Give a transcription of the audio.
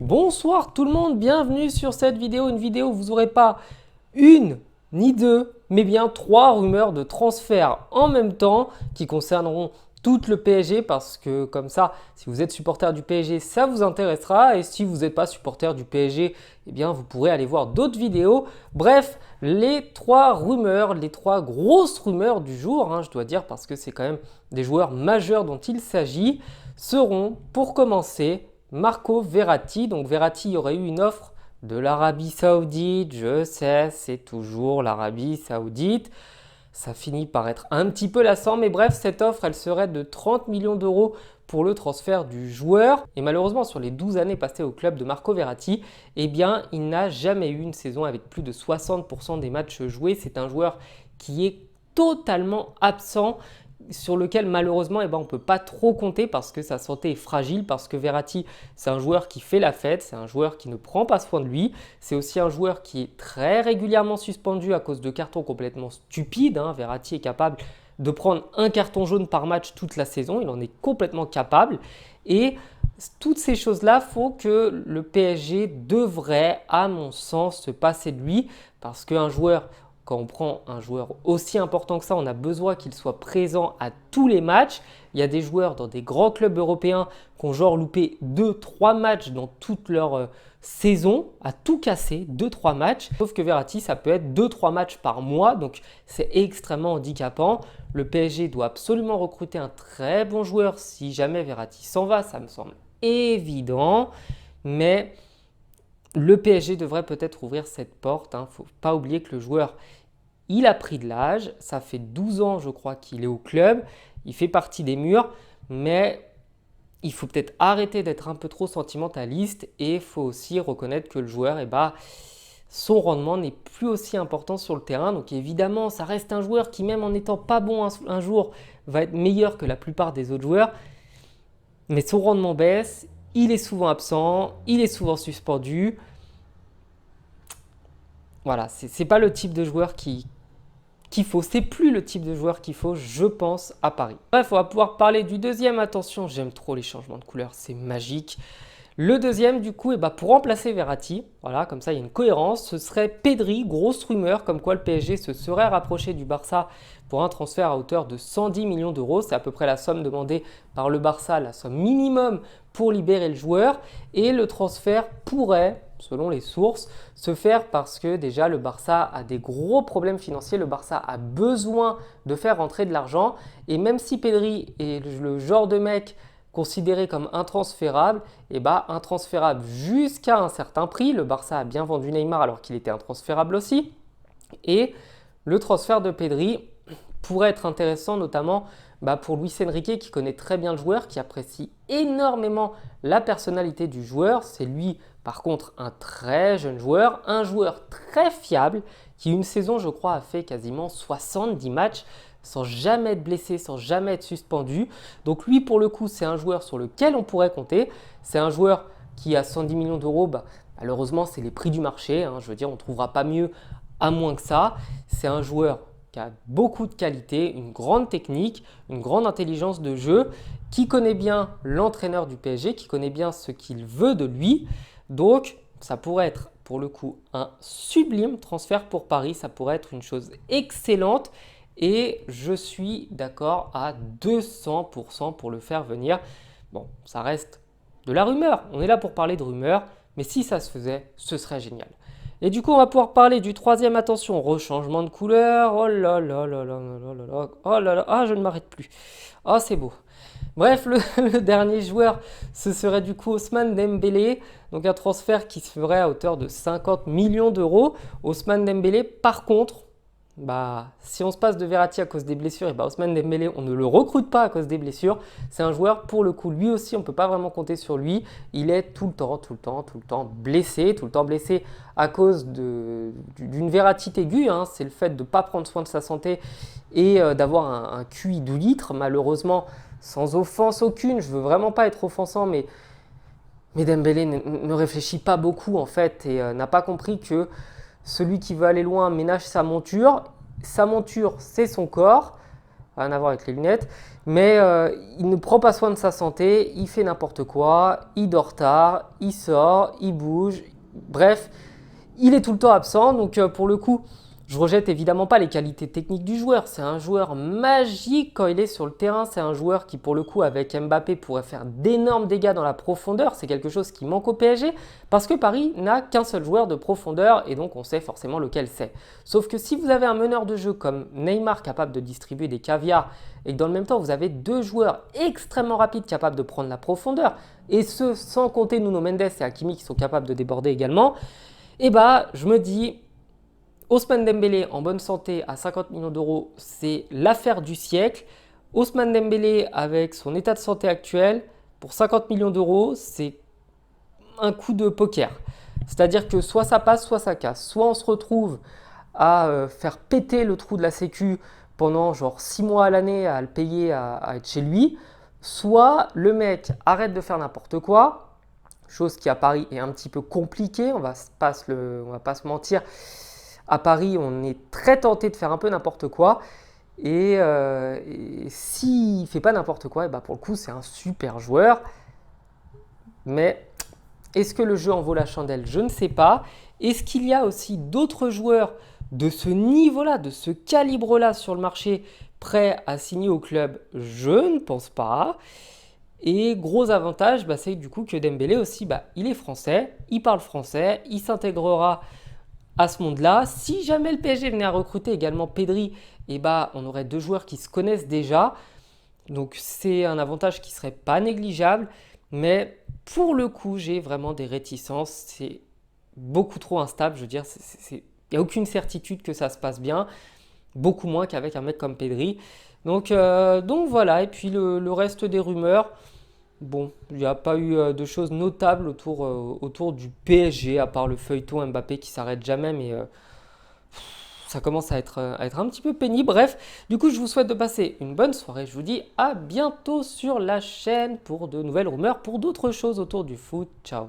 Bonsoir tout le monde, bienvenue sur cette vidéo, une vidéo où vous n'aurez pas une ni deux, mais bien trois rumeurs de transfert en même temps qui concerneront tout le PSG parce que comme ça, si vous êtes supporter du PSG, ça vous intéressera et si vous n'êtes pas supporter du PSG, eh bien vous pourrez aller voir d'autres vidéos. Bref, les trois rumeurs, les trois grosses rumeurs du jour, je dois dire parce que c'est quand même des joueurs majeurs dont il s'agit, seront pour commencer Marco Verratti. Donc Verratti, il y aurait eu une offre de l'Arabie Saoudite. Je sais, c'est toujours l'Arabie Saoudite. Ça finit par être un petit peu lassant, mais bref, cette offre, elle serait de 30 millions d'euros pour le transfert du joueur. Et malheureusement, sur les 12 années passées au club de Marco Verratti, eh bien, il n'a jamais eu une saison avec plus de 60% des matchs joués. C'est un joueur qui est totalement absent, sur lequel malheureusement on ne peut pas trop compter parce que sa santé est fragile, parce que Verratti c'est un joueur qui fait la fête, c'est un joueur qui ne prend pas soin de lui, c'est aussi un joueur qui est très régulièrement suspendu à cause de cartons complètement stupides. Verratti est capable de prendre un carton jaune par match toute la saison, il en est complètement capable et toutes ces choses-là font que le PSG devrait, à mon sens, se passer de lui parce qu'un joueur, quand on prend un joueur aussi important que ça, on a besoin qu'il soit présent à tous les matchs. Il y a des joueurs dans des grands clubs européens qui ont genre loupé 2-3 matchs dans toute leur saison, à tout casser, 2-3 matchs. Sauf que Verratti, ça peut être 2-3 matchs par mois, donc c'est extrêmement handicapant. Le PSG doit absolument recruter un très bon joueur si jamais Verratti s'en va, ça me semble évident. Mais le PSG devrait peut-être ouvrir cette porte. Il ne faut pas oublier que le joueur, il a pris de l'âge. Ça fait 12 ans, je crois, qu'il est au club. Il fait partie des murs. Mais il faut peut-être arrêter d'être un peu trop sentimentaliste. Et il faut aussi reconnaître que le joueur, son rendement n'est plus aussi important sur le terrain. Donc évidemment, ça reste un joueur qui, même en n'étant pas bon un jour, va être meilleur que la plupart des autres joueurs. Mais son rendement baisse. Il est souvent absent. Il est souvent suspendu. Voilà, c'est pas le type de joueur qu'il faut. C'est plus le type de joueur qu'il faut, je pense, à Paris. Bref, on va pouvoir parler du deuxième. Attention, j'aime trop les changements de couleur, c'est magique. Le deuxième, du coup, pour remplacer Verratti, voilà, comme ça il y a une cohérence, ce serait Pedri, grosse rumeur, comme quoi le PSG se serait rapproché du Barça pour un transfert à hauteur de 110 millions d'euros. C'est à peu près la somme demandée par le Barça, la somme minimum pour libérer le joueur. Et le transfert pourrait, selon les sources, se faire parce que déjà le Barça a des gros problèmes financiers. Le Barça a besoin de faire rentrer de l'argent. Et même si Pedri est le genre de mec considéré comme intransférable, intransférable jusqu'à un certain prix. Le Barça a bien vendu Neymar alors qu'il était intransférable aussi. Et le transfert de Pedri pourrait être intéressant notamment pour Luis Enrique qui connaît très bien le joueur, qui apprécie énormément la personnalité du joueur. C'est lui par contre un très jeune joueur, un joueur très fiable qui une saison je crois a fait quasiment 70 matchs sans jamais être blessé, sans jamais être suspendu. Donc lui pour le coup c'est un joueur sur lequel on pourrait compter. C'est un joueur qui a 110 millions d'euros, malheureusement c'est les prix du marché, je veux dire on ne trouvera pas mieux à moins que ça. C'est un joueur qui a beaucoup de qualité, une grande technique, une grande intelligence de jeu, qui connaît bien l'entraîneur du PSG, qui connaît bien ce qu'il veut de lui. Donc, ça pourrait être pour le coup un sublime transfert pour Paris, ça pourrait être une chose excellente et je suis d'accord à 200% pour le faire venir. Bon, ça reste de la rumeur, on est là pour parler de rumeurs, mais si ça se faisait, ce serait génial. Et du coup, on va pouvoir parler du troisième. Attention, rechangement de couleur. Oh là là là là là là là. Oh là là. Ah, je ne m'arrête plus. Oh, c'est beau. Bref, le dernier joueur, ce serait du coup Ousmane Dembélé. Donc un transfert qui se ferait à hauteur de 50 millions d'euros. Ousmane Dembélé, par contre, si on se passe de Verratti à cause des blessures, Ousmane Dembélé, on ne le recrute pas à cause des blessures. C'est un joueur, pour le coup, lui aussi, on ne peut pas vraiment compter sur lui. Il est tout le temps blessé à cause d'une vératite aiguë. C'est le fait de ne pas prendre soin de sa santé et d'avoir un QI de litre, malheureusement, sans offense aucune. Je veux vraiment pas être offensant, mais Dembélé ne réfléchit pas beaucoup en fait et n'a pas compris que celui qui veut aller loin ménage sa monture. Sa monture, c'est son corps. rien à voir avec les lunettes, mais il ne prend pas soin de sa santé, il fait n'importe quoi, il dort tard, il sort, il bouge, bref, il est tout le temps absent, donc pour le coup, je rejette évidemment pas les qualités techniques du joueur. C'est un joueur magique quand il est sur le terrain. C'est un joueur qui, pour le coup, avec Mbappé, pourrait faire d'énormes dégâts dans la profondeur. C'est quelque chose qui manque au PSG parce que Paris n'a qu'un seul joueur de profondeur et donc on sait forcément lequel c'est. Sauf que si vous avez un meneur de jeu comme Neymar capable de distribuer des caviars et que dans le même temps vous avez deux joueurs extrêmement rapides capables de prendre la profondeur et ce sans compter Nuno Mendes et Hakimi qui sont capables de déborder également, et bah je me dis Ousmane Dembélé en bonne santé à 50 millions d'euros, c'est l'affaire du siècle. Ousmane Dembélé avec son état de santé actuel, pour 50 millions d'euros, c'est un coup de poker. C'est-à-dire que soit ça passe, soit ça casse. Soit on se retrouve à faire péter le trou de la sécu pendant genre 6 mois à l'année à le payer à être chez lui, soit le mec arrête de faire n'importe quoi, chose qui à Paris est un petit peu compliquée, on va pas se mentir. À Paris, on est très tenté de faire un peu n'importe quoi. Et s'il ne fait pas n'importe quoi, et bah pour le coup, c'est un super joueur. Mais est-ce que le jeu en vaut la chandelle? Je ne sais pas. Est-ce qu'il y a aussi d'autres joueurs de ce niveau-là, de ce calibre-là sur le marché, prêts à signer au club? Je ne pense pas. Et gros avantage, bah, c'est du coup que Dembélé aussi, bah, il est français, il parle français, il s'intégrera à ce monde-là. Si jamais le PSG venait à recruter également Pedri, eh bah, on aurait deux joueurs qui se connaissent déjà. Donc c'est un avantage qui ne serait pas négligeable. Mais pour le coup, j'ai vraiment des réticences. C'est beaucoup trop instable. Je veux dire, il n'y a aucune certitude que ça se passe bien. Beaucoup moins qu'avec un mec comme Pedri. Donc voilà. Et puis le reste des rumeurs. Bon, il n'y a pas eu de choses notables autour du PSG, à part le feuilleton Mbappé qui s'arrête jamais, mais ça commence à être un petit peu pénible. Bref, du coup, je vous souhaite de passer une bonne soirée. Je vous dis à bientôt sur la chaîne pour de nouvelles rumeurs, pour d'autres choses autour du foot. Ciao.